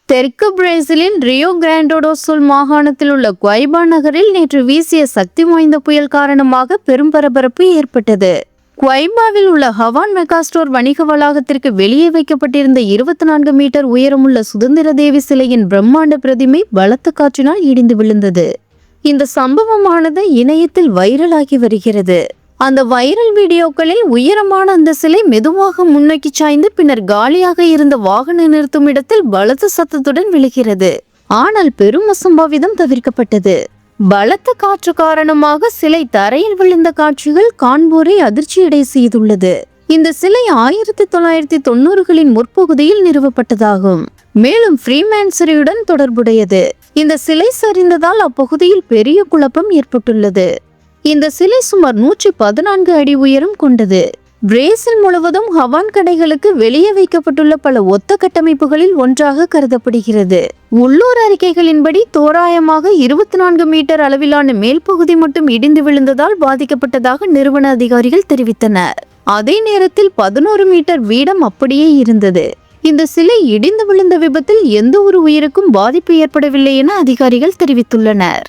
தெற்கு பிரேசிலின் Rio Grande to சுல் மாகாணத்தில் உள்ள குவைபா நகரில் நேற்று வீசிய சக்தி வாய்ந்த புயல் காரணமாக பெரும் பரபரப்பு ஏற்பட்டது. குவைபாவில் உள்ள ஹவான் மெகாஸ்டோர் வணிக வளாகத்திற்கு வெளியே வைக்கப்பட்டிருந்த 24 மீட்டர் உயரமுள்ள சுதந்திர தேவி சிலையின் பிரம்மாண்ட பிரதிமை பலத்த காற்றினால் இடிந்து விழுந்தது. இந்த சம்பவமானது இணையத்தில் வைரலாகி வருகிறது. அந்த வைரல் வீடியோக்களில் உயரமான அந்த சிலை மெதுவாக முன்னோக்கி சாய்ந்து பின்னர் காலியாக இருந்த வாகன நிறுத்தும் இடத்தில் பலத்த சத்தத்துடன் விழுகிறது. ஆனால் பெரும் அசம்பாவிதம் தவிர்க்கப்பட்டது. பலத்த காற்று காரணமாக சிலை தரையில் விழுந்த காட்சிகள் காண்போரை அதிர்ச்சியடை செய்துள்ளது. இந்த சிலை 1990களின் முற்பகுதியில் நிறுவப்பட்டதாகும். மேலும் ஃப்ரீமேன்சரியுடன் தொடர்புடையது. இந்த சிலை சரிந்ததால் அப்பகுதியில் பெரிய குழப்பம் ஏற்பட்டுள்ளது. இந்த சிலை சுமார் 114 அடி உயரம் கொண்டது. பிரேசில் முழுவதும் ஹவான் கடைகளுக்கு வெளியே வைக்கப்பட்டுள்ள பல ஒத்த கட்டமைப்புகளில் ஒன்றாக கருதப்படுகிறது. உள்ளூர் அறிக்கைகளின்படி தோராயமாக 24 மீட்டர் அளவிலான மேல் பகுதி மட்டும் இடிந்து விழுந்ததால் பாதிக்கப்பட்டதாக நிறுவன அதிகாரிகள் தெரிவித்தனர். அதே நேரத்தில் 11 மீட்டர் வீடம் அப்படியே இருந்தது. இந்த சிலை இடிந்து விழுந்த விபத்தில் எந்த ஒரு உயிருக்கும் பாதிப்பு ஏற்படவில்லை என அதிகாரிகள் தெரிவித்துள்ளனர்.